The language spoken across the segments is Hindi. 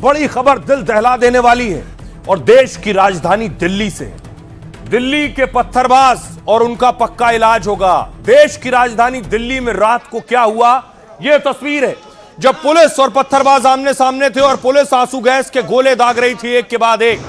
बड़ी खबर दिल दहला देने वाली है और देश की राजधानी दिल्ली से। दिल्ली के पत्थरबाज और उनका पक्का इलाज होगा। देश की राजधानी दिल्ली में रात को क्या हुआ, यह तस्वीर है जब पुलिस और पत्थरबाज आमने सामने थे और पुलिस आंसू गैस के गोले दाग रही थी एक के बाद एक।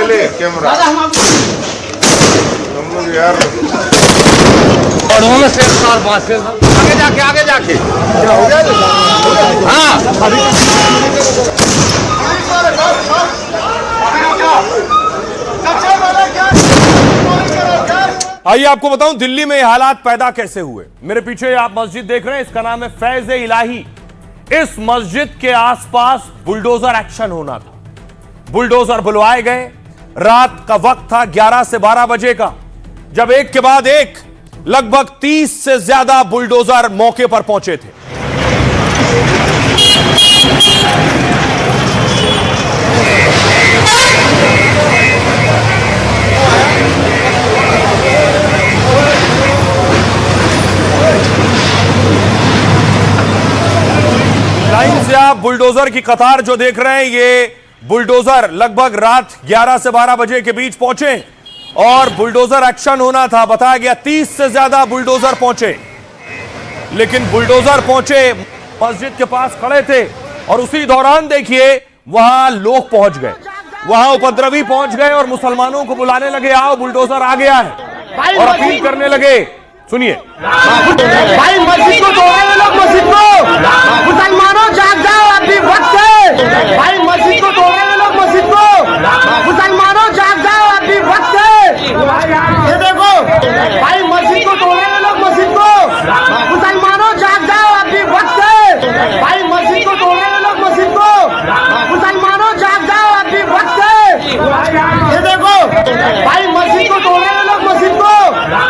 ले कैमरा यार में से आगे जाके हाँ आइए आपको बताऊं दिल्ली में ये हालात पैदा कैसे हुए। मेरे पीछे आप मस्जिद देख रहे हैं, इसका नाम है फैज इलाही। इस मस्जिद के आसपास बुलडोजर एक्शन होना था। बुलडोजर बुलवाए गए। रात का वक्त था 11 से 12 बजे का, जब एक के बाद एक लगभग 30 से ज्यादा बुलडोजर मौके पर पहुंचे थे। लाइन से आप बुलडोजर की कतार जो देख रहे हैं, ये बुलडोजर लगभग रात 11 से 12 बजे के बीच पहुंचे और बुलडोजर एक्शन होना था। बताया गया 30 से ज्यादा बुलडोजर पहुंचे, लेकिन बुलडोजर पहुंचे मस्जिद के पास खड़े थे और उसी दौरान देखिए वहां लोग पहुंच गए, वहां उपद्रवी पहुंच गए और मुसलमानों को बुलाने लगे, आओ बुलडोजर आ गया है, और अपील करने लगे। सुनिए भाई, मस्जिद को तोड़ रहे लोग, मस्जिद को, मुसलमानों जाग जाओ, अभी वक्त है। भाई मस्जिद को तोड़ रहे लोग, मस्जिद को, मुसलमानों जाग जाओ, अभी वक्त है। ये देखो भाई, मस्जिद को तोड़ रहे लोग, मस्जिद को, मुसलमानों जाग जाओ, अभी वक्त है। भाई मस्जिद को तोड़ रहे लोग, मस्जिद को, मुसलमानों जाग जाओ, अभी वक्त है। ये देखो भाई, मस्जिद को तोड़ रहे लोग, मस्जिद को।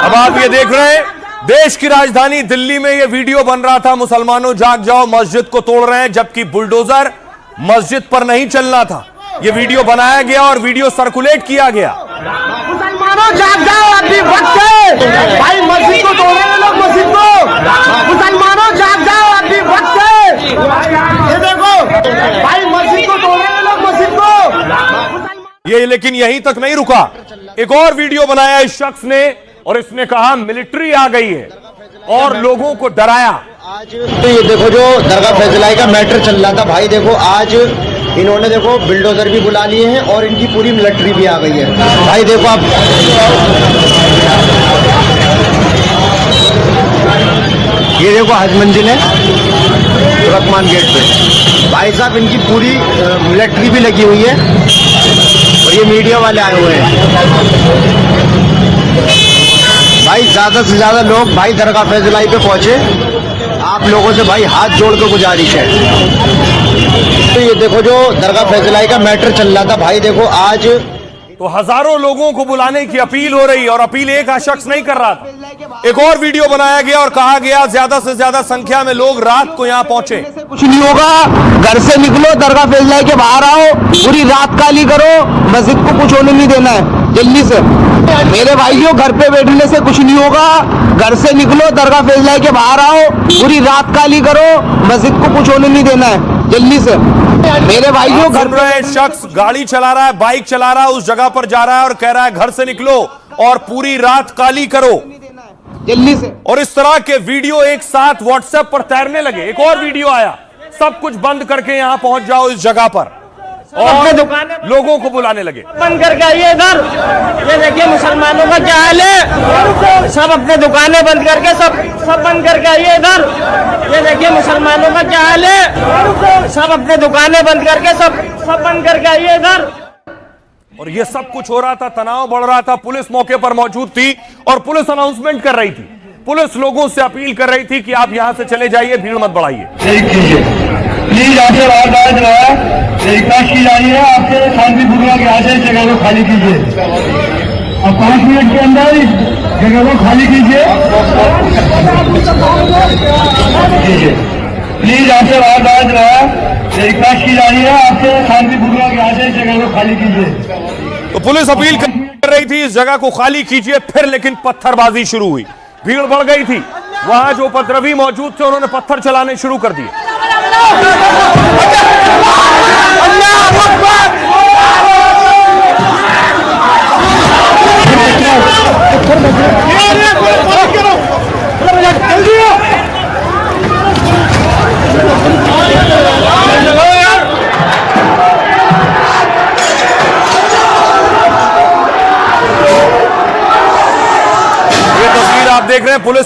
अब आप ये देख रहे हैं देश की राजधानी दिल्ली में ये वीडियो बन रहा था, मुसलमानों जाग जाओ, मस्जिद को तोड़ रहे हैं, जबकि बुलडोजर मस्जिद पर नहीं चलना था। ये वीडियो बनाया गया और वीडियो सर्कुलेट किया गया। मुसलमानों जाग जाओ, अभी वक्त है। भाई मस्जिद को तोड़ रहे लोग, मस्जिद को, मुसलमानों जाग जाओ, अभी वक्त है। ये देखो भाई, मस्जिद को तोड़ रहे लोग, मस्जिद को। ये लेकिन यहीं तक नहीं रुका, एक और वीडियो बनाया इस शख्स ने और इसने कहा मिलिट्री आ गई है और लोगों को डराया। तो ये देखो जो दरगाह फैजलाई का मैटर चल रहा था भाई, देखो आज इन्होंने देखो बिल्डोजर भी बुला लिए हैं और इनकी पूरी मिलिट्री भी आ गई है। भाई देखो आप, ये देखो हज मंजिल है तुर्कमान गेट पे। भाई साहब इनकी पूरी मिलिट्री भी लगी हुई है और ये मीडिया वाले आए हुए हैं। भाई ज्यादा से ज्यादा लोग भाई दरगाह फैजलाई पे पहुंचे। आप लोगों से भाई हाथ जोड़ के गुजारिश है। तो ये देखो जो दरगाह फैजलाई का मैटर चल रहा था भाई, देखो आज तो हजारों लोगों को बुलाने की अपील हो रही और अपील एक शख्स नहीं कर रहा था। एक और वीडियो बनाया गया और कहा गया ज्यादा से ज्यादा संख्या में लोग रात को यहाँ पहुंचे। कुछ नहीं होगा, घर से निकलो, दरगाह फैजलाई के बाहर आओ, पूरी रात काली करो, मस्जिद को कुछ होने नहीं देना है जल्दी से। मेरे भाइयों, घर पे बैठने से कुछ नहीं होगा, घर से निकलो, दरगाह फैजलाई के बाहर आओ, पूरी रात काली करो, मस्जिद को कुछ होने नहीं देना है जल्दी से। मेरे भाइयों, घर पे शख्स गाड़ी चला रहा है, बाइक चला रहा है, उस जगह पर जा रहा है और कह रहा है घर से निकलो और पूरी रात काली करो जल्दी से। और इस तरह के वीडियो एक साथ व्हाट्सएप पर तैरने लगे। एक और वीडियो आया, सब कुछ बंद करके यहां पहुंच जाओ इस जगह पर, और लोगों को बुलाने लगे। बंद करके आइए इधर, ये देखिए मुसलमानों का क्या हाल है। सब अपने दुकानें बंद करके सब बंद करके आइए इधर, ये देखिए मुसलमानों का क्या हाल है। सब अपने दुकानें बंद करके सब बंद करके आइए इधर। और ये सब कुछ हो रहा था, तनाव बढ़ रहा था। पुलिस मौके पर मौजूद थी और पुलिस अनाउंसमेंट कर रही थी। पुलिस लोगों से अपील कर रही थी कि आप यहां से चले जाइए, भीड़ मत बढ़ाइए। प्लीज आपसे बार-बार जो है रिक्वेस्ट की जा रही है, आपसे शांतिपूर्वक यहाँ से जगह को खाली कीजिए। और 5 मिनट के अंदर इस जगह को खाली कीजिए। प्लीज आपसे वारदात रहा, रिक्वेस्ट की जा रही है आपसे शांतिपूर्वक यहाँ से इस जगह को खाली कीजिए। तो पुलिस अपील कर रही थी इस जगह को खाली कीजिए, फिर लेकिन पत्थरबाजी शुरू हुई, भीड़ बढ़ गई थी। वहां जो उपद्रवी मौजूद थे उन्होंने पत्थर चलाने शुरू कर दिए। आप देख रहे हैं पुलिस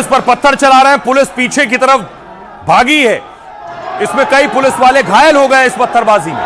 पर पत्थर चला रहे हैं, पुलिस पीछे की तरफ भागी है। इसमें कई पुलिस वाले घायल हो गए इस पत्थरबाजी में।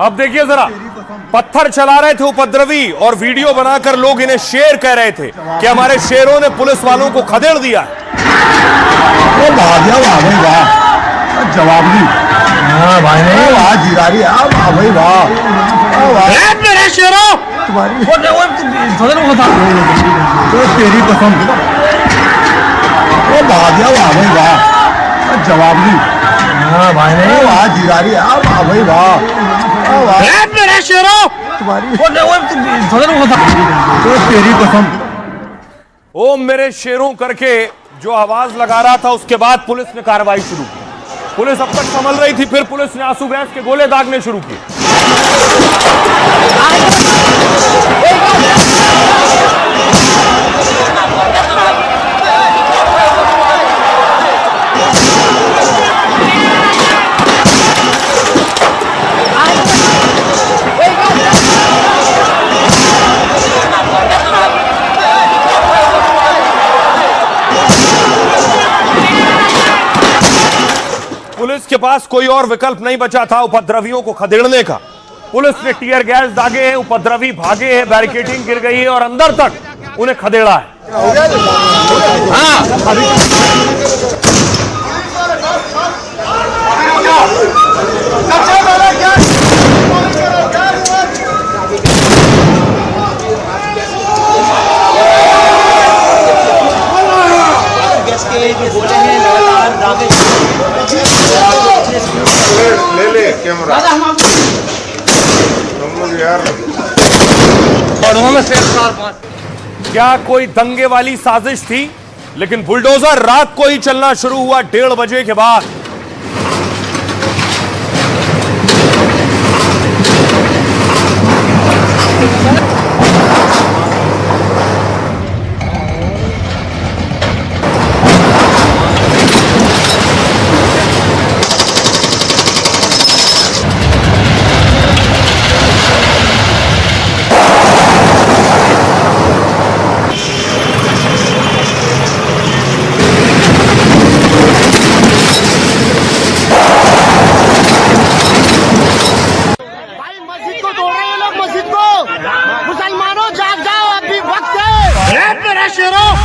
अब देखिए जरा, पत्थर चला रहे थे उपद्रवी और वीडियो बनाकर लोग इन्हें शेर कह रहे थे कि हमारे शेरों ने पुलिस वालों को खदेड़ दिया। जवाब नहीं। हाँ भाई नहीं, वाह जिरारी, वाह भाई वाह मेरे शेरों, तुम्हारी तेरी कसम, वाह भाई वाह, जवाब नहीं। हाँ भाई नहीं, वाह जिरारी, वाह भाई वाह मेरे शेरों, तुम्हारी तेरी कसम। ओ मेरे शेरों करके जो आवाज लगा रहा था, उसके बाद पुलिस ने कार्रवाई शुरू की। पुलिस अब तक संभल रही थी, फिर पुलिस ने आंसू गैस के गोले दागने शुरू किए। पुलिस के पास कोई और विकल्प नहीं बचा था उपद्रवियों को खदेड़ने का। पुलिस ने टीयर गैस दागे हैं, उपद्रवी भागे हैं, बैरिकेडिंग गिर गई है और अंदर तक उन्हें खदेड़ा है। ले कैमरा तुम लोग यार। क्या कोई दंगे वाली साजिश थी? लेकिन बुलडोजर रात को ही चलना शुरू हुआ 1:30 बजे के बाद।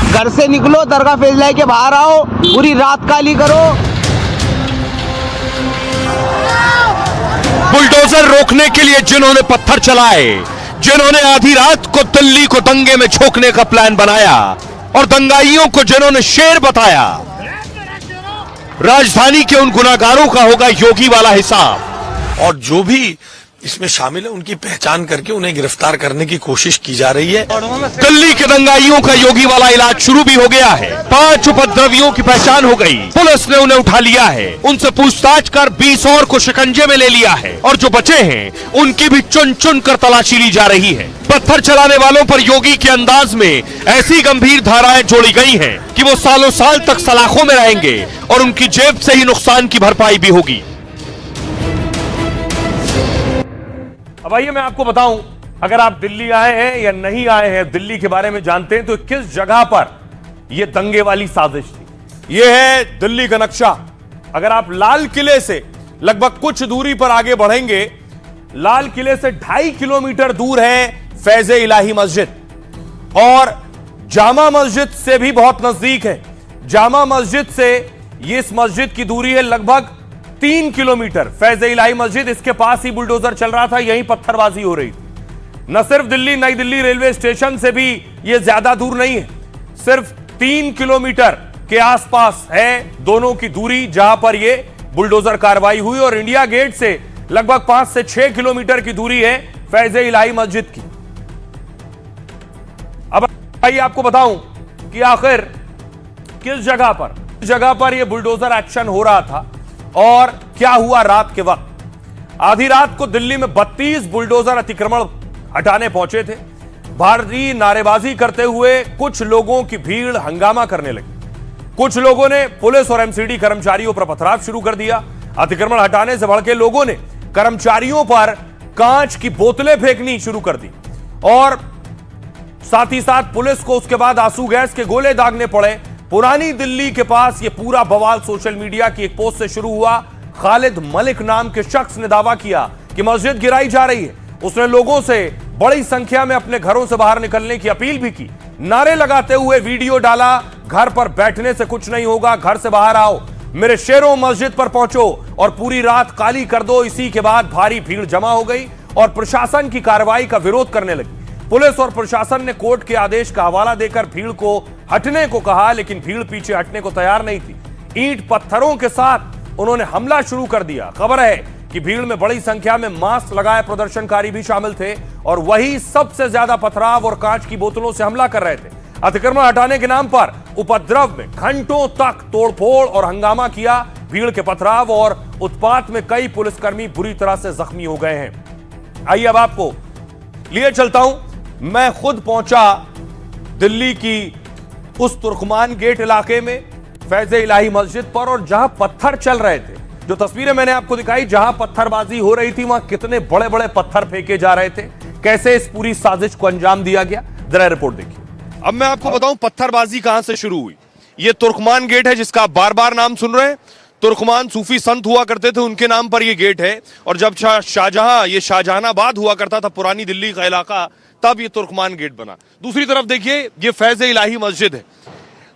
घर से निकलो, दरगाह फेजलाई के बाहर आओ, पूरी रात काली करो। बुलडोजर रोकने के लिए जिन्होंने पत्थर चलाए, जिन्होंने आधी रात को दिल्ली को दंगे में झोंकने का प्लान बनाया और दंगाइयों को जिन्होंने शेर बताया, राजधानी के उन गुनाहगारों का होगा योगी वाला हिसाब। और जो भी इसमें शामिल है, उनकी पहचान करके उन्हें गिरफ्तार करने की कोशिश की जा रही है। दिल्ली के दंगाइयों का योगी वाला इलाज शुरू भी हो गया है। 5 उपद्रवियों की पहचान हो गई, पुलिस ने उन्हें उठा लिया है। उनसे पूछताछ कर 20 और को शिकंजे में ले लिया है और जो बचे हैं उनकी भी चुन चुन कर तलाशी ली जा रही है। पत्थर चलाने वालों पर योगी के अंदाज में ऐसी गंभीर धाराएं जोड़ी गई हैं कि वो सालों साल तक सलाखों में रहेंगे और उनकी जेब से ही नुकसान की भरपाई भी होगी। अब आइए मैं आपको बताऊं, अगर आप दिल्ली आए हैं या नहीं आए हैं, दिल्ली के बारे में जानते हैं, तो किस जगह पर यह दंगे वाली साजिश थी। यह है दिल्ली का नक्शा। अगर आप लाल किले से लगभग कुछ दूरी पर आगे बढ़ेंगे, लाल किले से 2.5 किलोमीटर दूर है फैज़े इलाही मस्जिद और जामा मस्जिद से भी बहुत नजदीक है। जामा मस्जिद से इस मस्जिद की दूरी है लगभग 3 किलोमीटर। फैज़े इलाही मस्जिद, इसके पास ही बुलडोजर चल रहा था, यहीं पत्थरबाजी हो रही थी। न सिर्फ दिल्ली नई दिल्ली रेलवे स्टेशन से भी यह ज्यादा दूर नहीं है, सिर्फ 3 किलोमीटर के आसपास है दोनों की दूरी जहां पर यह बुलडोजर कार्रवाई हुई और इंडिया गेट से लगभग 5 से 6 किलोमीटर की दूरी है फैज़े इलाही मस्जिद की। अब आइए आपको बताऊं कि आखिर किस जगह पर यह बुलडोजर एक्शन हो रहा था और क्या हुआ रात के वक्त। आधी रात को दिल्ली में 32 बुलडोजर अतिक्रमण हटाने पहुंचे थे। भारी नारेबाजी करते हुए कुछ लोगों की भीड़ हंगामा करने लगी। कुछ लोगों ने पुलिस और एमसीडी कर्मचारियों पर पथराव शुरू कर दिया। अतिक्रमण हटाने से भड़के लोगों ने कर्मचारियों पर कांच की बोतलें फेंकनी शुरू कर दी और साथ ही साथ पुलिस को उसके बाद आंसू गैस के गोले दागने पड़े। पुरानी दिल्ली के पास यह पूरा बवाल सोशल मीडिया की एक पोस्ट से शुरू हुआ। खालिद मलिक नाम के शख्स ने दावा किया कि मस्जिद गिराई जा रही है। उसने लोगों से बड़ी संख्या में अपने घरों से बाहर निकलने की अपील भी की। नारे लगाते हुए वीडियो डाला, घर पर बैठने से कुछ नहीं होगा, घर से बाहर आओ, मेरे शेरों मस्जिद पर पहुंचो और पूरी रात काली कर दो। इसी के बाद भारी भीड़ जमा हो गई और प्रशासन की कार्रवाई का विरोध करने लगी। पुलिस और प्रशासन ने कोर्ट के आदेश का हवाला देकर भीड़ को हटने को कहा, लेकिन भीड़ पीछे हटने को तैयार नहीं थी। ईंट पत्थरों के साथ उन्होंने हमला शुरू कर दिया। खबर है कि भीड़ में बड़ी संख्या में मास्क लगाए प्रदर्शनकारी भी शामिल थे और वही सबसे ज्यादा पथराव और कांच की बोतलों से हमला कर रहे थे। अतिक्रमण हटाने के नाम पर उपद्रव में घंटों तक तोड़फोड़ और हंगामा किया। भीड़ के पथराव और उत्पात में कई पुलिसकर्मी बुरी तरह से जख्मी हो गए हैं। आइए अब आपको लिए चलता हूं। मैं खुद पहुंचा दिल्ली की उस तुर्कमान गेट इलाके में फैज़े इलाही मस्जिद पर और जहां पत्थर चल रहे थे। जो तस्वीरें मैंने आपको दिखाई, जहां पत्थरबाजी हो रही थी वहां कितने बड़े बड़े पत्थर फेंके जा रहे थे, कैसे इस पूरी साजिश को अंजाम दिया गया, जरा रिपोर्ट देखिए। अब मैं आपको बताऊं पत्थरबाजी कहां से शुरू हुई। यह तुर्कमान गेट है जिसका आप बार बार नाम सुन रहे हैं। तुर्कमान सूफी संत हुआ करते थे, उनके नाम पर यह गेट है और जब शाहजहानाबाद हुआ करता था पुरानी दिल्ली का इलाका, तब ये तुर्कमान गेट बना। दूसरी तरफ देखिए ये फैज़े इलाही मस्जिद है।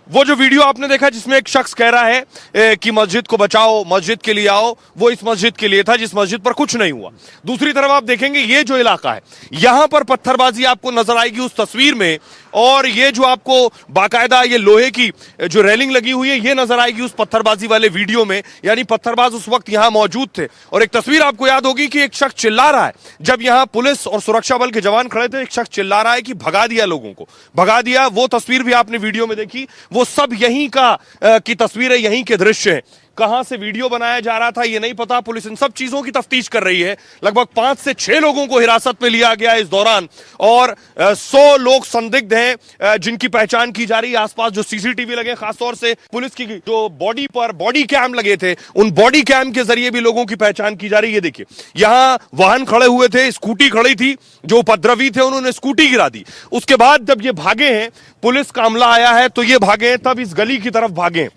वो जो वीडियो आपने देखा जिसमें एक शख्स कह रहा है कि मस्जिद को बचाओ, मस्जिद के लिए आओ, वो इस मस्जिद के लिए था जिस मस्जिद पर कुछ नहीं हुआ। दूसरी तरफ आप देखेंगे ये जो इलाका है यहां पर पत्थरबाजी आपको नजर आएगी उस तस्वीर में और ये जो आपको बाकायदा ये लोहे की जो रेलिंग लगी हुई है ये नजर आएगी उस पत्थरबाजी वाले वीडियो में। यानी पत्थरबाज उस वक्त यहां मौजूद थे और एक तस्वीर आपको याद होगी कि एक शख्स चिल्ला रहा है। जब यहां पुलिस और सुरक्षा बल के जवान खड़े थे, एक शख्स चिल्ला रहा है कि भगा दिया, लोगों को भगा दिया। वो तस्वीर भी आपने वीडियो में देखी। वो सब यहीं की तस्वीरें, यहीं के दृश्य हैं। कहां से वीडियो बनाया जा रहा था ये नहीं पता। पुलिस इन सब चीजों की तफ्तीश कर रही है। लगभग 5 से 6 लोगों को हिरासत में लिया गया इस दौरान और 100 लोग संदिग्ध हैं जिनकी पहचान की जा रही है। आसपास जो सीसीटीवी लगे, खासतौर से पुलिस की जो बॉडी पर बॉडी कैम लगे थे, उन बॉडी कैम के जरिए भी लोगों की पहचान की जा रही है। देखिए यहां वाहन खड़े हुए थे, स्कूटी खड़ी थी, जो उपद्रवी थे उन्होंने स्कूटी गिरा दी। उसके बाद जब ये भागे हैं, पुलिस का अमला आया है तो ये भागे हैं, तब इस गली की तरफ भागे।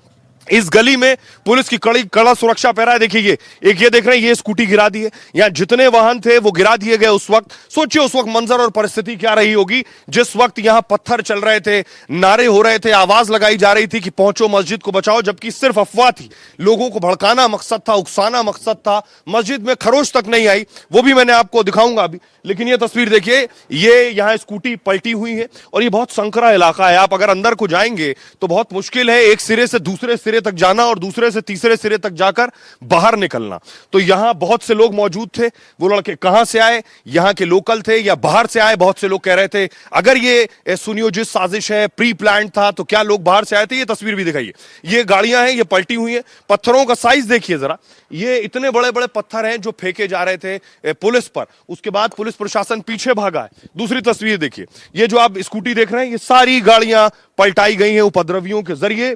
इस गली में पुलिस की कड़ा सुरक्षा पैरा है। देखिए एक ये देख रहे हैं, ये स्कूटी गिरा दी है। यहां जितने वाहन थे वो गिरा दिए गए। उस वक्त सोचिए उस वक्त मंजर और परिस्थिति क्या रही होगी जिस वक्त यहां पत्थर चल रहे थे, नारे हो रहे थे, आवाज लगाई जा रही थी कि पहुंचो मस्जिद को बचाओ, जबकि सिर्फ अफवाह थी। लोगों को भड़काना मकसद था, उकसाना मकसद था। मस्जिद में खरोच तक नहीं आई, वो भी मैंने आपको दिखाऊंगा अभी। लेकिन ये तस्वीर देखिए, ये यहां स्कूटी पलटी हुई है और ये बहुत संकरा इलाका है। आप अगर अंदर को जाएंगे तो बहुत मुश्किल है एक सिरे से दूसरे सिरे सिरे तक जाना और दूसरे से तीसरे सिरे तक जाकर बाहर निकलना। तो यहां बहुत से लोग मौजूद थे। वो लड़के कहां से आए, यहां के लोकल थे या बाहर से आए? बहुत से लोग कह रहे थे अगर ये सुनियोजित साजिश है, प्री प्लान था, तो क्या लोग बाहर से आए थे? ये तस्वीर भी दिखाइए। ये गाड़ियां हैं, ये पलटी हुई हैं। पत्थरों का साइज देखिए जरा, ये इतने बड़े बड़े पत्थर हैं जो फेंके जा रहे थे पुलिस पर। उसके बाद पुलिस प्रशासन पीछे भागा है। दूसरी तस्वीर देखिए, ये जो आप स्कूटी देख रहे हैं, ये सारी गाड़ियां पलटाई गई हैं उपद्रवियों के जरिए।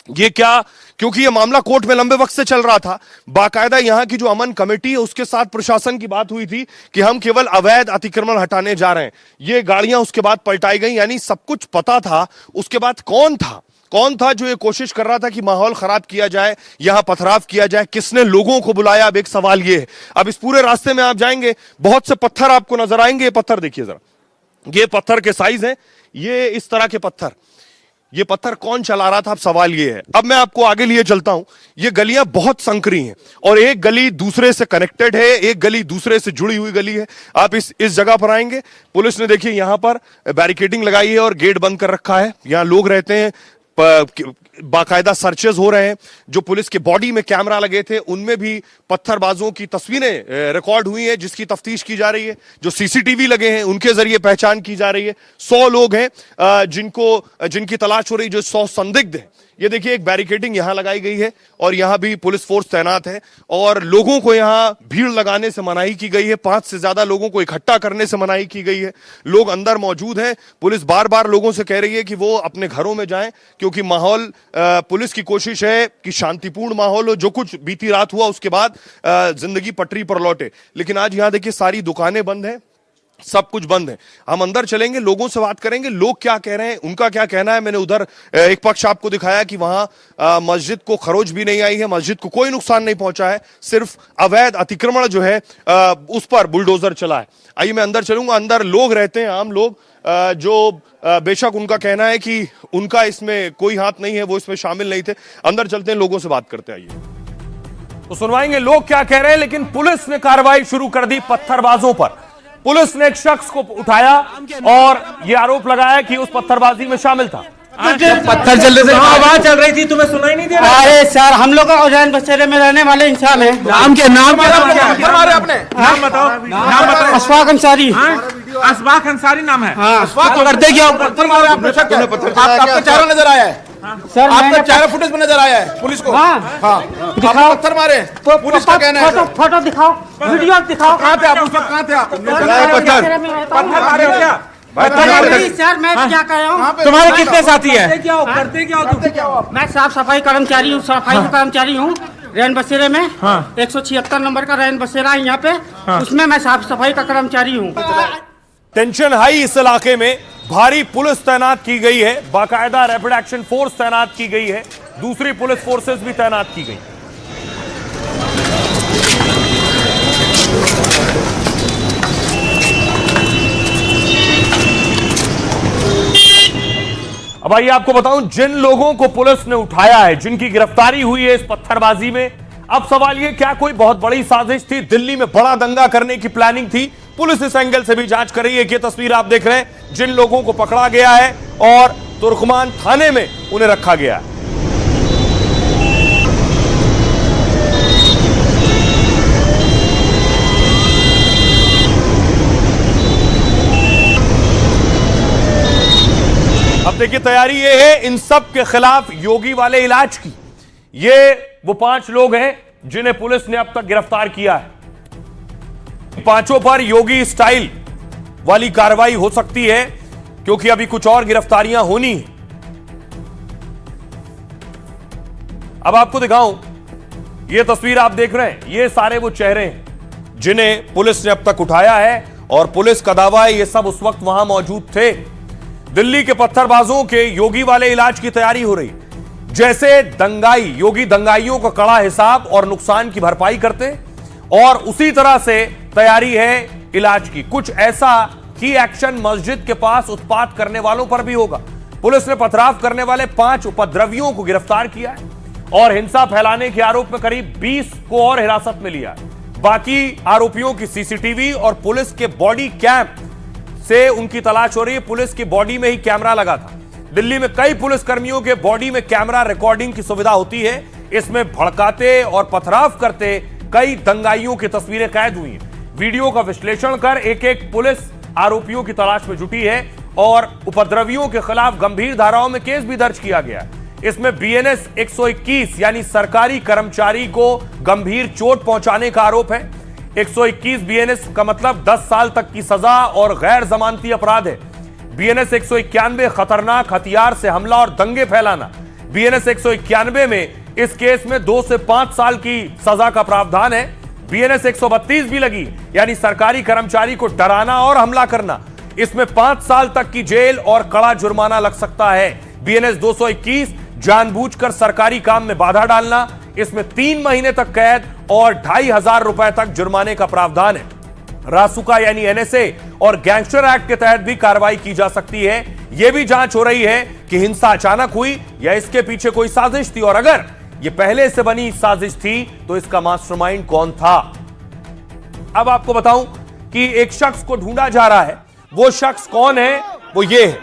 ये क्या, क्योंकि ये मामला कोर्ट में लंबे वक्त से चल रहा था। बाकायदा यहां की जो अमन कमेटी है उसके साथ प्रशासन की बात हुई थी कि हम केवल अवैध अतिक्रमण हटाने जा रहे हैं। ये गाड़ियां उसके बाद पलटाई गई, यानी सब कुछ पता था। उसके बाद कौन था जो ये कोशिश कर रहा था कि माहौल खराब किया जाए, यहां पथराव किया जाए? किसने लोगों को बुलाया? अब एक सवाल ये है। अब इस पूरे रास्ते में आप जाएंगे, बहुत से पत्थर आपको नजर आएंगे। ये पत्थर देखिए जरा, ये पत्थर के साइज हैं, ये इस तरह के पत्थर। ये पत्थर कौन चला रहा था? अब सवाल ये है। अब मैं आपको आगे लिए चलता हूं। ये गलियां बहुत संकरी हैं और एक गली दूसरे से कनेक्टेड है, एक गली दूसरे से जुड़ी हुई गली है। आप इस जगह पर आएंगे, पुलिस ने देखिए यहां पर बैरिकेडिंग लगाई है और गेट बंद कर रखा है। यहां लोग रहते हैं, बाकायदा सर्चेज हो रहे हैं। जो पुलिस के बॉडी में कैमरा लगे थे उनमें भी पत्थरबाजों की तस्वीरें रिकॉर्ड हुई हैं, जिसकी तफ्तीश की जा रही है। जो सीसीटीवी लगे हैं उनके जरिए पहचान की जा रही है। 100 लोग हैं जिनकी तलाश हो रही है, जो 100 संदिग्ध हैं। ये देखिए, एक बैरिकेडिंग यहां लगाई गई है और यहां भी पुलिस फोर्स तैनात है और लोगों को यहां भीड़ लगाने से मनाही की गई है। 5 से ज्यादा लोगों को इकट्ठा करने से मनाही की गई है। लोग अंदर मौजूद हैं। पुलिस बार बार लोगों से कह रही है कि वो अपने घरों में जाएं, क्योंकि माहौल, पुलिस की कोशिश है कि शांतिपूर्ण माहौल हो। जो कुछ बीती रात हुआ उसके बाद जिंदगी पटरी पर लौटे, लेकिन आज यहां देखिए सारी दुकानें बंद हैं, सब कुछ बंद है। हम अंदर चलेंगे, लोगों से बात करेंगे, लोग क्या कह रहे हैं, उनका क्या कहना है। मैंने उधर एक पक्ष आपको दिखाया कि वहां मस्जिद को खरोच भी नहीं आई है, मस्जिद को कोई नुकसान नहीं पहुंचा है, सिर्फ अवैध अतिक्रमण जो है उस पर बुलडोजर चला है। आइए मैं अंदर चलूंगा। अंदर लोग रहते हैं, आम लोग, जो बेशक उनका कहना है कि उनका इसमें कोई हाथ नहीं है, वो इसमें शामिल नहीं थे। अंदर चलते हैं, लोगों से बात करते हैं। आइए तो सुनवाएंगे लोग क्या कह रहे हैं। लेकिन पुलिस ने कार्रवाई शुरू कर दी पत्थरबाजों पर। पुलिस ने एक शख्स को उठाया और यह आरोप लगाया कि उस पत्थरबाजी में शामिल था। पत्थर चल रहे थे, आवाज चल रही थी, तुम्हें सुनाई नहीं दे रहा? अरे सर, हम लोग उज्जैन बसेरे में रहने वाले इंसान है। नाम क्या? नाम आपने नाम बताओ। नाम बताओ। अशफाक अंसारी। अशफाक अंसारी नाम है। हाँ। करते क्या? पत्थर मारे आपने? आपका चेहरा नजर आया है सर, आपका चेहरा फुटेज में नजर आया है पुलिस को। हाँ। दिखाओ। पत्थर मारे, पुलिस का कहना है। फोटो दिखाओ, वीडियो दिखाओ। कहाँ थे आप उस वक्त? कहाँ थे आप? पत्थर मारे हो क्या? सर मैं क्या कह रहा हूँ, तुम्हारे कितने साथी हैं? करते क्या हो? मैं साफ सफाई कर्मचारी हूँ, सफाई कर्मचारी हूँ रैन बसेरे में। 176 नंबर का रैन बसेरा है यहाँ पे, उसमें मैं साफ सफाई का कर्मचारी हूँ। टेंशन हाई इस इलाके में, भारी पुलिस तैनात की गई है, बाकायदा रैपिड एक्शन फोर्स तैनात की गई है, दूसरी पुलिस फोर्सेस भी तैनात की गई। अब आइए आपको बताऊं, जिन लोगों को पुलिस ने उठाया है, जिनकी गिरफ्तारी हुई है इस पत्थरबाजी में, अब सवाल ये, क्या कोई बहुत बड़ी साजिश थी? दिल्ली में बड़ा दंगा करने की प्लानिंग थी? पुलिस इस एंगल से भी जांच कर रही है। ये तस्वीर आप देख रहे हैं, जिन लोगों को पकड़ा गया है और तुर्कमान थाने में उन्हें रखा गया है। अब देखिए, तैयारी ये है इन सब के खिलाफ योगी वाले इलाज की। ये वो 5 लोग हैं जिन्हें पुलिस ने अब तक गिरफ्तार किया है। पांचों पर योगी स्टाइल वाली कार्रवाई हो सकती है, क्योंकि अभी कुछ और गिरफ्तारियां होनी है। अब आपको दिखाऊं, ये तस्वीर आप देख रहे हैं, ये सारे वो चेहरे हैं जिन्हें पुलिस ने अब तक उठाया है और पुलिस का दावा है ये सब उस वक्त वहां मौजूद थे। दिल्ली के पत्थरबाजों के योगी वाले इलाज की तैयारी हो रही, जैसे दंगाई योगी दंगाइयों का कड़ा हिसाब और नुकसान की भरपाई करते, और उसी तरह से तैयारी है इलाज की। कुछ ऐसा ही एक्शन मस्जिद के पास उत्पात करने वालों पर भी होगा। पुलिस ने पथराव करने वाले 5 उपद्रवियों को गिरफ्तार किया है और हिंसा फैलाने के आरोप में करीब 20 को और हिरासत में लिया है। बाकी आरोपियों की सीसीटीवी और पुलिस के बॉडी कैम से उनकी तलाश हो रही है। पुलिस की बॉडी में ही कैमरा लगा था। दिल्ली में कई पुलिस कर्मियों के बॉडी में कैमरा रिकॉर्डिंग की सुविधा होती है। इसमें भड़काते और पथराव करते कई दंगाइयों की तस्वीरें कैद हुई हैं। वीडियो का विश्लेषण कर एक एक पुलिस आरोपियों की तलाश में जुटी है और उपद्रवियों के खिलाफ गंभीर धाराओं में केस भी दर्ज किया गया। इसमें बीएनएस 121 यानी सरकारी कर्मचारी को गंभीर चोट पहुंचाने का आरोप है। 121 बीएनएस का मतलब 10 साल तक की सजा और गैर जमानती अपराध है। बीएनएस 191 खतरनाक हथियार से हमला और दंगे फैलाना। बीएनएस 191 में इस केस में 2 से 5 साल की सजा का प्रावधान है। बीएनएस 132 भी लगी, यानी सरकारी कर्मचारी को डराना और हमला करना। इसमें 5 साल तक की जेल और कड़ा जुर्माना लग सकता है। बीएनएस 221 जानबूझकर सरकारी काम में बाधा डालना, इसमें 3 महीने तक कैद और 2,500 रुपए तक जुर्माने का प्रावधान है। रासुका यानी एनएसए और गैंगस्टर एक्ट के तहत भी कार्रवाई की जा सकती है। यह भी जांच हो रही है कि हिंसा अचानक हुई या इसके पीछे कोई साजिश थी, और अगर यह पहले से बनी साजिश थी तो इसका मास्टरमाइंड कौन था। अब आपको बताऊं कि एक शख्स को ढूंढा जा रहा है। वो शख्स कौन है? वो ये है।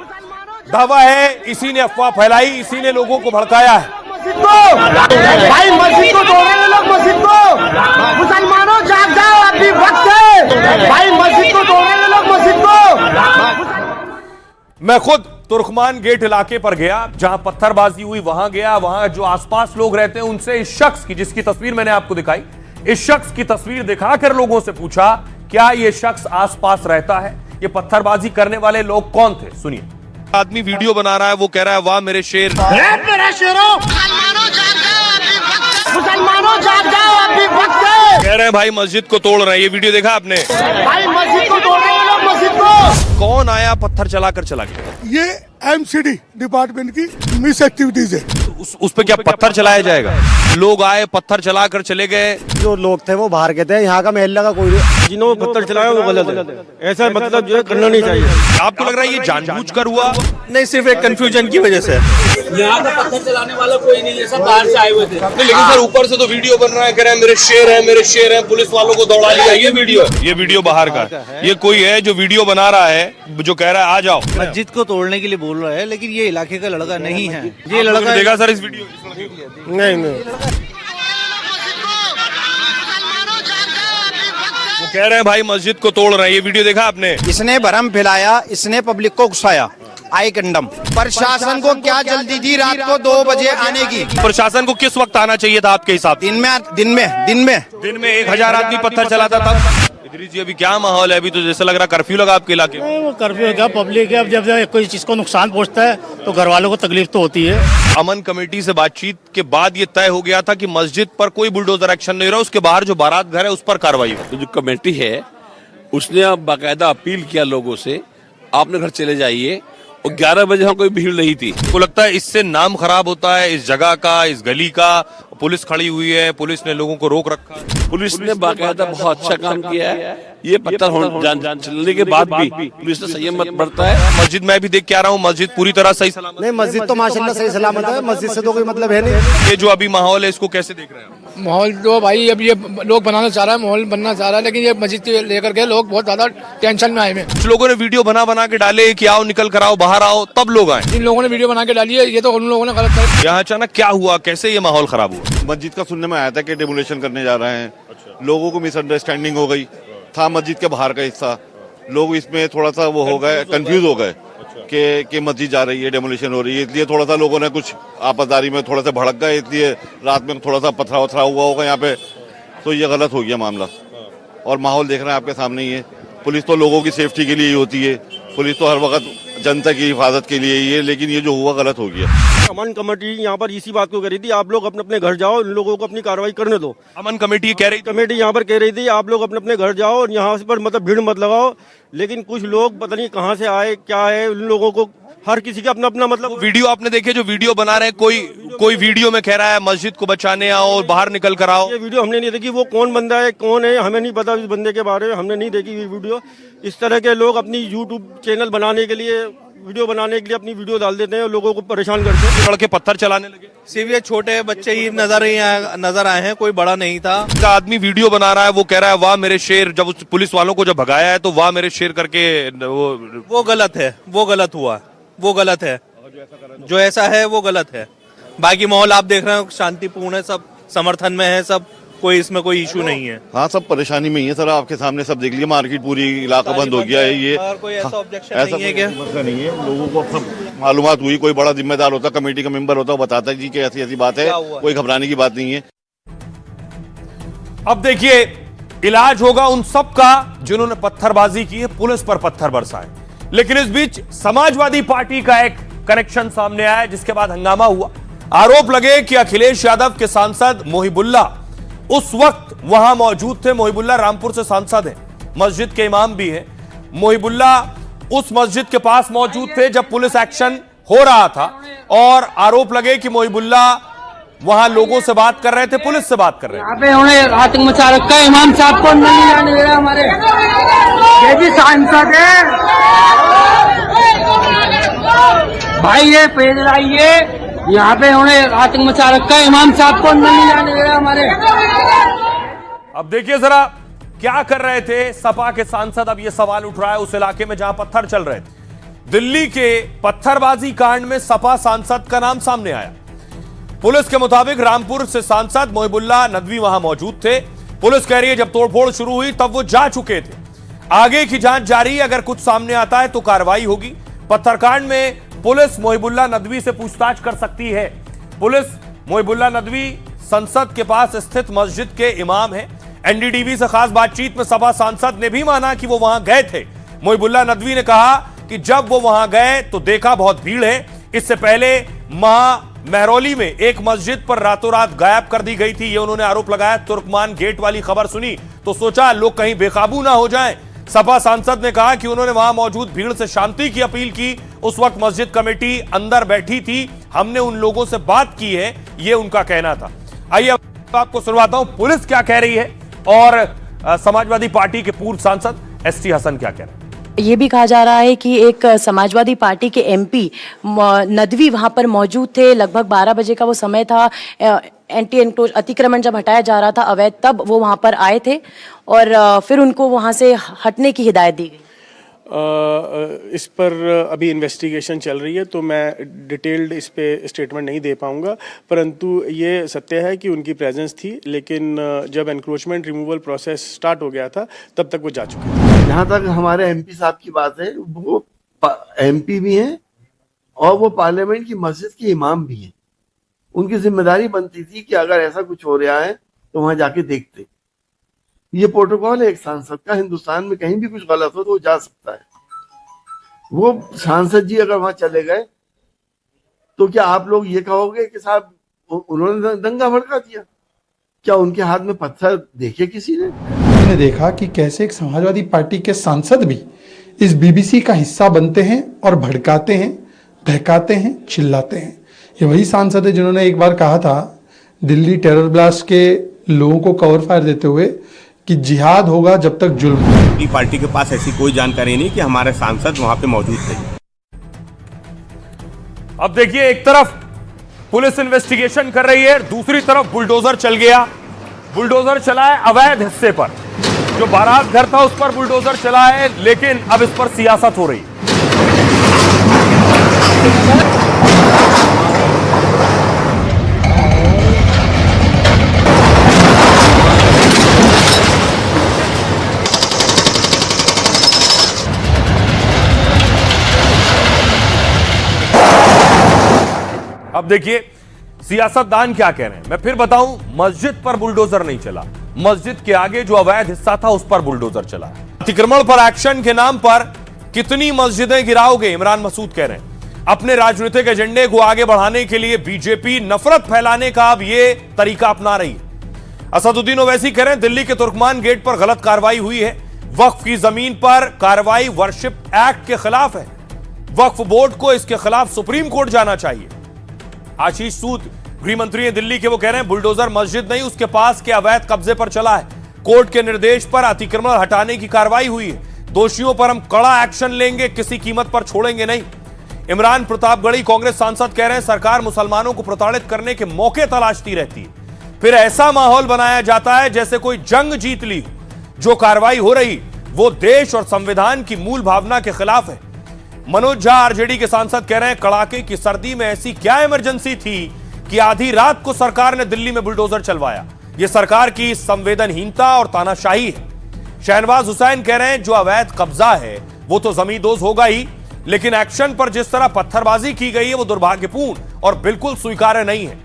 दावा है इसी ने अफवाह फैलाई, इसी ने लोगों को भड़काया है। भाई मस्जिद को तोड़ रहे हैं लोग, मस्जिद को। मुसलमानों जाग जाओ, अभी वक्त है। भाई मस्जिद को तोड़ रहे हैं लोग, मस्जिद को। मैं खुद तुर्कमान गेट इलाके पर गया, जहां पत्थरबाजी हुई वहां गया। वहां जो आसपास लोग रहते हैं उनसे इस शख्स की, जिसकी तस्वीर मैंने आपको दिखाई, इस शख्स की तस्वीर दिखाकर लोगों से पूछा क्या यह शख्स आसपास रहता है। ये पत्थरबाजी करने वाले लोग कौन थे, सुनिए। आदमी वीडियो बना रहा है, वो कह रहा है वाह मेरे शेर। मेरा शेरों, मुसलमानों जाग जाओ, अभी वक्त है। कह रहे हैं भाई मस्जिद को तोड़ रहे हैं। ये वीडियो देखा आपने? भाई मस्जिद को तोड़ रहे हैं लोग, मस्जिद को। कौन आया पत्थर चलाकर चला गया? ये एमसीडी डिपार्टमेंट की मिस एक्टिविटीज है। उस पे क्या पत्थर चलाया जाएगा? लोग आए पत्थर चलाकर चले गए। जो लोग थे वो बाहर के थे, यहाँ का महल्ला का कोई जिन्होंने पत्थर चलाया वो गलत है। ऐसा मतलब जो है करना नहीं चाहिए। आपको लग रहा है ये जानबूझकर हुआ? नहीं, सिर्फ एक कंफ्यूजन की वजह से। यहाँ का पत्थर चलाने वाला कोई नहीं है, सब बाहर से आए हुए थे। लेकिन सर ऊपर से तो वीडियो बन रहा है, कह रहे हैं मेरे शेर है, मेरे शेर है, पुलिस वालों को दौड़ा लिया। ये वीडियो बाहर का है। ये कोई है जो वीडियो बना रहा है, जो कह रहा है आ जाओ। मस्जिद को तोड़ने के लिए बोल रहा है, लेकिन ये इलाके का लड़का नहीं है। ये लड़का देखा सर इस वीडियो? नहीं वो कह रहे हैं भाई मस्जिद को तोड़ रहे हैं। ये वीडियो देखा आपने? इसने भरम फैलाया, इसने पब्लिक को गुस्साया। आई कंडम। प्रशासन को क्या जल्दी थी रात को 2 बजे आने की? प्रशासन को किस वक्त आना चाहिए था आपके हिसाब से? दिन में 1000 आदमी पत्थर चलाता था। इदरीस जी अभी क्या माहौल है? अभी तो जैसे लग रहा कर्फ्यू लगा आपके इलाके में। वो कर्फ्यू क्या, पब्लिक है। अब जब कोई चीज को नुकसान पहुंचता है तो घर वालों को तकलीफ तो होती है। अमन कमेटी से बातचीत के बाद ये तय हो गया था कि मस्जिद पर कोई बुलडोजर एक्शन नहीं रहा, उसके बाहर जो बारात घर है उस पर कार्रवाई हो। तो जो कमेटी है उसने अब बाकायदा अपील किया लोगों से, आपने घर चले जाइए। और 11 बजे वहाँ कोई भीड़ नहीं थी। को लगता है इससे नाम खराब होता है इस जगह का, इस गली का। पुलिस खड़ी हुई है, पुलिस ने लोगों को रोक रखा है। पुलिस ने बाकायदा बहुत अच्छा काम किया है। ये पत्थर जान चलने के बाद भी पुलिस ने संयम बरता है। मस्जिद में भी देख के आ रहा हूँ, मस्जिद पूरी तरह सही सलामत नहीं, मस्जिद तो माशाल्लाह सही सलामत है। मस्जिद से तो कोई मतलब है नहीं। ये जो अभी माहौल है इसको कैसे देख रहे हैं? माहौल तो भाई अब ये लोग बनाना चाह रहा है, माहौल बनना चाह रहा है, लेकिन ये मस्जिद लेकर के लोग बहुत ज्यादा टेंशन में आए हैं। कुछ लोगों ने वीडियो बना के डाले कि आओ निकल कर आओ, बाहर आओ, तब लोग आए। जिन लोगों ने वीडियो बना के डाली है ये तो उन लोगों ने गलत कर। यहाँ अचानक क्या हुआ, कैसे ये माहौल खराब हुआ? मस्जिद का सुनने में आया था कि डेमोलिशन करने जा रहे हैं। लोगों को मिसअंडरस्टैंडिंग हो गई था। मस्जिद के बाहर का हिस्सा लोग इसमें थोड़ा सा वो हो गए, कंफ्यूज हो गए कि मस्जिद जा रही है, डेमोलिशन हो रही है। इसलिए थोड़ा सा लोगों ने कुछ आपसदारी में थोड़ा सा भड़क गए, इसलिए रात में थोड़ा सा पथराव हुआ होगा यहाँ पे, तो ये गलत हो गया मामला। और माहौल देख रहे हैं आपके सामने ही है। पुलिस तो लोगों की सेफ्टी के लिए ही होती है, पुलिस तो हर वक्त जनता की हिफाजत के लिए ही है, लेकिन ये जो हुआ गलत हो गया। अमन कमेटी यहाँ पर इसी बात को कह रही थी, आप लोग अपने अपने घर जाओ, इन लोगों को अपनी कार्रवाई करने दो। अमन कमेटी कह रही कमेटी यहाँ पर कह रही थी आप लोग अपने अपने घर जाओ और यहाँ पर मतलब भीड़ मत लगाओ। लेकिन कुछ लोग पता नहीं कहाँ से आए, क्या है, उन लोगों को हर किसी का अपना अपना मतलब। वीडियो आपने देखे जो वीडियो बना रहे हैं, कोई वीडियो में कह रहा है मस्जिद को बचाने आओ और बाहर निकल कर आओ। ये वीडियो हमने नहीं देखी, वो कौन बंदा है कौन है हमें नहीं पता। इस बंदे के बारे में हमने नहीं देखी ये वीडियो। इस तरह के लोग अपनी यूट्यूब चैनल बनाने के लिए, वीडियो बनाने के लिए अपनी वीडियो डाल देते हैं और लोगों को परेशान करते हैं। लड़के पत्थर चलाने लगे, सिर्फ ये छोटे बच्चे ही नजर आए हैं, कोई बड़ा नहीं था। आदमी वीडियो बना रहा है, वो कह रहा है वाह मेरे शेर। जब उस पुलिस वालों को जब भगाया है तो वाह मेरे शेर करके वो गलत है, वो गलत हुआ, वो गलत है। जो ऐसा है वो गलत है। बाकी माहौल आप देख रहे हो शांतिपूर्ण है, सब समर्थन में है, सब कोई इसमें कोई इशू नहीं है। हाँ, सब परेशानी में ही है सर, आपके सामने सब देख लिया, मार्केट पूरी इलाका बंद हो गया है। ये और कोई ऐसा ऑब्जेक्शन ऐसा नहीं है क्या? मसला नहीं है, लोगों को सब मालूमात हुई, कोई बड़ा जिम्मेदार होता, कमेटी का मेंबर होता, बताता है जी कि ऐसी ऐसी बात है, कोई घबराने की बात नहीं है। अब देखिए, इलाज होगा उन सब का जिन्होंने पत्थरबाजी की है, पुलिस पर पत्थर बरसाए। लेकिन इस बीच समाजवादी पार्टी का एक कनेक्शन सामने आया, जिसके बाद हंगामा हुआ। आरोप लगे कि अखिलेश यादव के सांसद मोहिबुल्ला उस वक्त वहां मौजूद थे। मोहिबुल्ला रामपुर से सांसद हैं, मस्जिद के इमाम भी हैं। मोहिबुल्ला उस मस्जिद के पास मौजूद थे जब पुलिस एक्शन हो रहा था, और आरोप लगे कि मोहिबुल्ला वहां लोगों से बात कर रहे थे, पुलिस से बात कर रहे थे। यहाँ पे उन्हें आतंक मचा रखा है, इमाम साहब को नहीं जाने दे रहा हमारे। ये भी सांसद है भाई, ये पेज लाइए, यहाँ पे उन्हें आतंक मचा रखा है, इमाम साहब को नहीं जाने दे रहा हमारे। अब देखिए जरा क्या कर रहे थे सपा के सांसद। अब ये सवाल उठ रहा है उस इलाके में जहां पत्थर चल रहे थे। दिल्ली के पत्थरबाजी कांड में सपा सांसद का नाम सामने आया। पुलिस के मुताबिक रामपुर से सांसद मोहिबुल्ला नदवी वहां मौजूद थे। पुलिस कह रही है जब तोड़फोड़ शुरू हुई तब वो जा चुके थे। आगे की जांच जारी है, अगर कुछ सामने आता है तो कार्रवाई होगी। पत्थरकांड में पुलिस मोहिबुल्ला नदवी से पूछताछ कर सकती है। पुलिस मोहिबुल्ला नदवी संसद के पास स्थित मस्जिद के इमाम हैं। एनडीटीवी से खास बातचीत में सपा सांसद ने भी माना कि वो वहां गए थे। मोहिबुल्ला नदवी ने कहा कि जब वो वहां गए तो देखा बहुत भीड़ है। इससे पहले महरौली में एक मस्जिद पर रातों रात गायब कर दी गई थी, ये उन्होंने आरोप लगाया। तुर्कमान गेट वाली खबर सुनी तो सोचा लोग कहीं बेकाबू ना हो जाएं। सपा सांसद ने कहा कि उन्होंने वहां मौजूद भीड़ से शांति की अपील की। उस वक्त मस्जिद कमेटी अंदर बैठी थी, हमने उन लोगों से बात की है, ये उनका कहना था। आइए आपको सुनवाता हूं पुलिस क्या कह रही है और समाजवादी पार्टी के पूर्व सांसद एसटी हसन क्या कह रहे हैं। ये भी कहा जा रहा है कि एक समाजवादी पार्टी के एमपी नदवी वहां पर मौजूद थे। लगभग 12 बजे का वो समय था, एंटी एनक्रोच अतिक्रमण जब हटाया जा रहा था अवैध, तब वो वहां पर आए थे और फिर उनको वहां से हटने की हिदायत दी गई। इस पर अभी इन्वेस्टिगेशन चल रही है, तो मैं डिटेल्ड इस पे स्टेटमेंट नहीं दे पाऊंगा, परंतु ये सत्य है कि उनकी प्रेजेंस थी, लेकिन जब एनक्रोचमेंट रिमूवल प्रोसेस स्टार्ट हो गया था तब तक वो जा चुके थे। जहाँ तक हमारे एमपी साहब की बात है, वो एमपी भी हैं और वो पार्लियामेंट की मस्जिद के इमाम भी हैं। उनकी जिम्मेदारी बनती थी कि अगर ऐसा कुछ हो रहा है तो वहां जाके देखते। ये प्रोटोकॉल है एक सांसद का, हिंदुस्तान में कहीं भी कुछ गलत हो तो वो जा सकता है। वो सांसद जी अगर वहां चले गए तो क्या आप लोग ये कहोगे कि साहब उन्होंने दंगा भड़का दिया? क्या उनके हाथ में पत्थर देखे किसी ने? मैंने देखा कि कैसे एक समाजवादी पार्टी के सांसद भी इस बीबीसी का हिस्सा बनते हैं और भड़काते हैं, बहकाते हैं, चिल्लाते हैं। ये वही सांसद है जिन्होंने एक बार कहा था दिल्ली टेरर ब्लास्ट के लोगों को कवर फायर देते हुए कि जिहाद होगा जब तक जुल्म। पार्टी के पास ऐसी कोई जानकारी नहीं कि हमारे सांसद वहां पे मौजूद थे। अब देखिए, एक तरफ पुलिस इन्वेस्टिगेशन कर रही है, दूसरी तरफ बुलडोजर चल गया। बुलडोजर चला है अवैध हिस्से पर, जो बारात घर था उस पर बुलडोजर चला है, लेकिन अब इस पर सियासत हो रही है। अब देखिए सियासतदान क्या कह रहे हैं, मैं फिर बताऊं, मस्जिद पर बुलडोजर नहीं चला, मस्जिद के आगे जो अवैध हिस्सा था उस पर बुलडोजर चला। अतिक्रमण पर एक्शन के नाम पर कितनी मस्जिदें गिराओगे, इमरान मसूद कह रहे हैं। अपने राजनीतिक एजेंडे को आगे बढ़ाने के लिए बीजेपी नफरत फैलाने का अब ये तरीका अपना रही है। असदुद्दीन ओवैसी कह रहे हैं दिल्ली के तुर्कमान गेट पर गलत कार्रवाई हुई है, वक्फ की जमीन पर कार्रवाई वर्शिप एक्ट के खिलाफ है, वक्फ बोर्ड को इसके खिलाफ सुप्रीम कोर्ट जाना चाहिए। आशीष सूद गृह मंत्री हैं दिल्ली के, वो कह रहे हैं बुलडोजर मस्जिद नहीं उसके पास के अवैध कब्जे पर चला है, कोर्ट के निर्देश पर अतिक्रमण हटाने की कार्रवाई हुई है, दोषियों पर हम कड़ा एक्शन लेंगे, किसी कीमत पर छोड़ेंगे नहीं। इमरान प्रतापगढ़ी कांग्रेस सांसद कह रहे हैं सरकार मुसलमानों को प्रताड़ित करने के मौके तलाशती रहती है, फिर ऐसा माहौल बनाया जाता है जैसे कोई जंग जीत ली। जो कार्रवाई हो रही वो देश और संविधान की मूल भावना के खिलाफ है। मनोज झा आरजेडी के सांसद कह रहे हैं कड़ाके की सर्दी में ऐसी क्या इमरजेंसी थी कि आधी रात को सरकार ने दिल्ली में बुलडोजर चलवाया। यह सरकार की संवेदनहीनता और तानाशाही है। शहनवाज हुसैन कह रहे हैं जो अवैध कब्जा है वो तो जमींदोज होगा ही, लेकिन एक्शन पर जिस तरह पत्थरबाजी की गई है वो दुर्भाग्यपूर्ण और बिल्कुल स्वीकार्य नहीं है।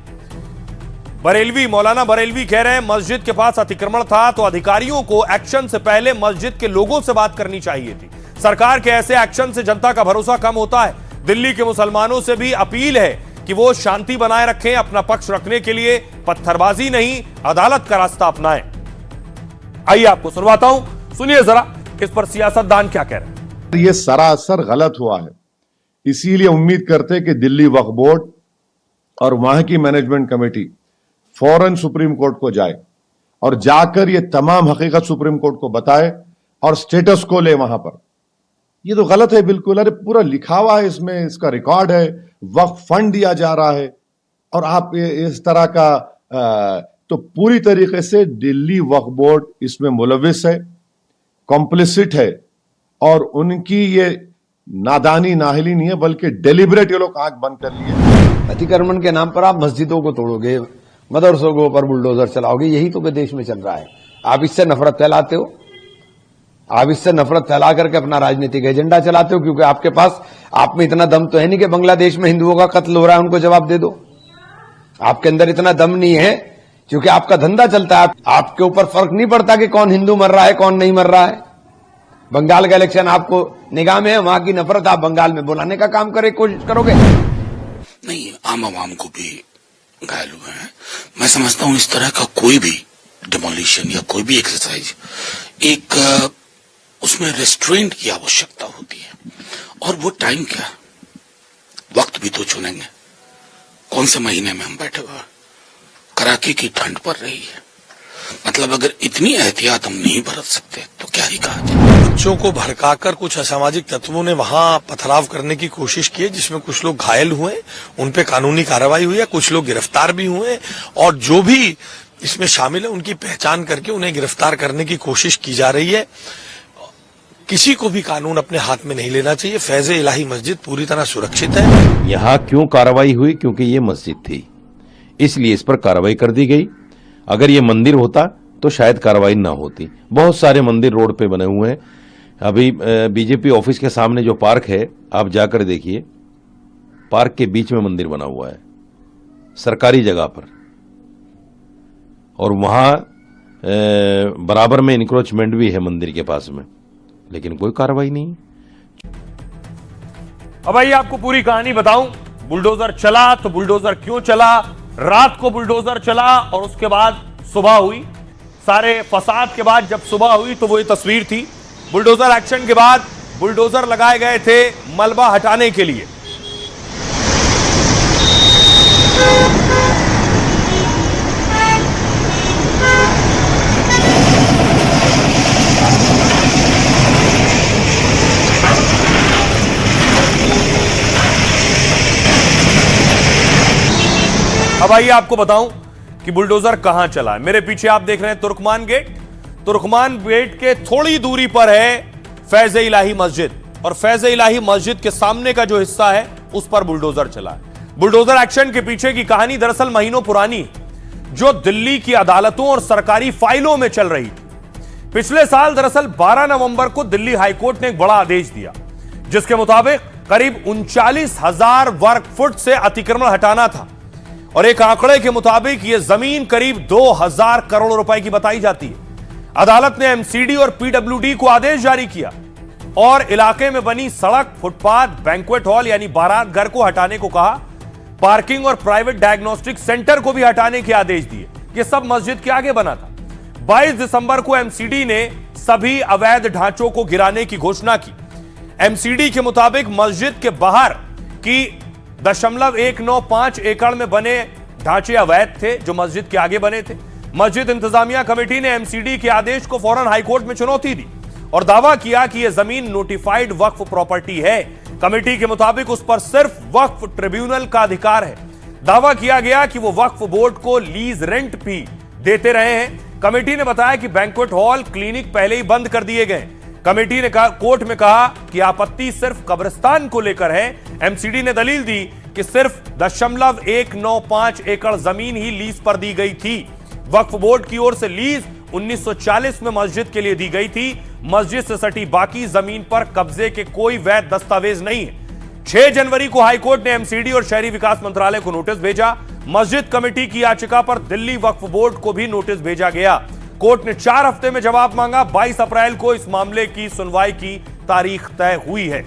बरेलवी मौलाना बरेलवी कह रहे हैं मस्जिद के पास अतिक्रमण था तो अधिकारियों को एक्शन से पहले मस्जिद के लोगों से बात करनी चाहिए थी। सरकार के ऐसे एक्शन से जनता का भरोसा कम होता है। दिल्ली के मुसलमानों से भी अपील है कि वो शांति बनाए रखें, अपना पक्ष रखने के लिए पत्थरबाजी नहीं अदालत का रास्ता अपनाएं। आइए आपको सुनवाता हूं, सुनिए जरा इस पर सियासतदान क्या कह रहे हैं। ये सरासर गलत हुआ है, इसीलिए उम्मीद करते कि दिल्ली वक्फ बोर्ड और वहां की मैनेजमेंट कमेटी फौरन सुप्रीम कोर्ट को जाए और जाकर ये तमाम हकीकत सुप्रीम कोर्ट को बताए और स्टेटस को ले वहां पर। ये तो गलत है बिल्कुल। अरे पूरा लिखा हुआ है इसमें, इसका रिकॉर्ड है, वक्फ फंड दिया जा रहा है और आप इस तरह का तो पूरी तरीके से दिल्ली वक्फ बोर्ड इसमें मुलविस है, कॉम्प्लिसिट है और उनकी ये नादानी नाहिली नहीं है बल्कि डेलिबरेट ये लोग आंख बंद कर लिए। अतिक्रमण के नाम पर आप मस्जिदों को तोड़ोगे, मदरसों के ऊपर बुलडोजर चलाओगे, यही तो देश में चल रहा है। आप इससे नफरत फैलाते हो, आप इससे नफरत फैला करके अपना राजनीतिक एजेंडा चलाते हो, क्योंकि आपके पास आप में इतना दम तो है नहीं कि बांग्लादेश में हिंदुओं का कत्ल हो रहा है उनको जवाब दे दो। आपके अंदर इतना दम नहीं है क्योंकि आपका धंधा चलता है। आपके ऊपर फर्क नहीं पड़ता कि कौन हिंदू मर रहा है कौन नहीं मर रहा है। बंगाल का इलेक्शन आपको निगाह में है, वहां की नफरत आप बंगाल में बुलाने का काम कोशिश करोगे। नहीं, आम आवाम को भी घायल हुए हैं। मैं समझता हूं इस तरह का कोई भी डिमोलिशन या कोई भी एक्सरसाइज एक उसमें रेस्ट्रेंट की आवश्यकता होती है। और वो टाइम क्या, वक्त भी तो चुनेंगे। कौन से महीने में हम बैठे हुए, कड़ाके की ठंड पड़ रही है, मतलब अगर इतनी एहतियात हम नहीं बरत सकते तो क्या ही कहा जाए। बच्चों को भड़काकर कुछ असामाजिक तत्वों ने वहां पथराव करने की कोशिश की, जिसमें कुछ लोग घायल हुए, उन पे कानूनी कार्रवाई हुई है, कुछ लोग गिरफ्तार भी हुए और जो भी इसमें शामिल है उनकी पहचान करके उन्हें गिरफ्तार करने की कोशिश की जा रही है। किसी को भी कानून अपने हाथ में नहीं लेना चाहिए। फैज़ इलाही मस्जिद पूरी तरह सुरक्षित है। यहाँ क्यों कार्रवाई हुई? क्योंकि ये मस्जिद थी, इसलिए इस पर कार्रवाई कर दी गई। अगर ये मंदिर होता तो शायद कार्रवाई ना होती। बहुत सारे मंदिर रोड पे बने हुए हैं। अभी बीजेपी ऑफिस के सामने जो पार्क है आप जाकर देखिए, पार्क के बीच में मंदिर बना हुआ है सरकारी जगह पर, और वहां बराबर में इंक्रोचमेंट भी है मंदिर के पास में, लेकिन कोई कार्रवाई नहीं। अब आइए आपको पूरी कहानी बताऊं। बुलडोजर चला तो बुलडोजर क्यों चला, रात को बुलडोजर चला और उसके बाद सुबह हुई। सारे फसाद के बाद जब सुबह हुई तो वो ये तस्वीर थी। बुलडोजर एक्शन के बाद बुलडोजर लगाए गए थे मलबा हटाने के लिए। अब आइए आपको बताऊं कि बुलडोजर कहां चला है। मेरे पीछे आप देख रहे हैं तुर्कमान गेट। तुर्कमान गेट के थोड़ी दूरी पर है फैज़ इलाही मस्जिद, और फैज़ इलाही मस्जिद के सामने का जो हिस्सा है उस पर बुलडोजर चला है। बुलडोजर एक्शन के पीछे की कहानी दरअसल महीनों पुरानी है, जो दिल्ली की अदालतों और सरकारी फाइलों में चल रही थी। पिछले साल दरअसल 12 नवंबर को दिल्ली हाईकोर्ट ने एक बड़ा आदेश दिया, जिसके मुताबिक करीब 39,000 वर्ग फुट से अतिक्रमण हटाना था, और एक आंकड़े के मुताबिक यह जमीन करीब 2,000 करोड़ रुपए की बताई जाती है। अदालत ने एमसीडी और पीडब्ल्यूडी को आदेश जारी किया और इलाके में बनी सड़क, फुटपाथ, बैंक्वेट हॉल यानी बारात घर को हटाने को कहा। पार्किंग और प्राइवेट डायग्नोस्टिक सेंटर को भी हटाने के आदेश दिए। यह सब मस्जिद के आगे बना था। 22 दिसंबर को एमसीडी ने सभी अवैध ढांचों को गिराने की घोषणा की। एमसीडी के मुताबिक मस्जिद के बाहर की 0.195 एकड़ में बने ढांचे अवैध थे, जो मस्जिद के आगे बने थे। मस्जिद इंतजामिया कमेटी ने एमसीडी के आदेश को फौरन हाईकोर्ट में चुनौती दी और दावा किया कि यह जमीन नोटिफाइड वक्फ प्रॉपर्टी है। कमेटी के मुताबिक उस पर सिर्फ वक्फ ट्रिब्यूनल का अधिकार है। दावा किया गया कि वो वक्फ बोर्ड को लीज रेंट भी देते रहे हैं। कमेटी ने बताया कि बैंक्वेट हॉल, क्लिनिक पहले ही बंद कर दिए गए। कमेटी ने कोर्ट में कहा कि आपत्ति सिर्फ कब्रिस्तान को लेकर है। एमसीडी ने दलील दी कि सिर्फ 0.195 एकड़ जमीन ही लीज पर दी गई थी। वक्फ बोर्ड की ओर से लीज 1940 में मस्जिद के लिए दी गई थी। मस्जिद से सटी बाकी जमीन पर कब्जे के कोई वैध दस्तावेज नहीं है। 6 जनवरी को हाईकोर्ट ने एमसीडी और शहरी विकास मंत्रालय को नोटिस भेजा। मस्जिद कमेटी की याचिका पर दिल्ली वक्फ बोर्ड को भी नोटिस भेजा गया। कोर्ट ने 4 हफ्ते में जवाब मांगा। 22 अप्रैल को इस मामले की सुनवाई की तारीख तय हुई है।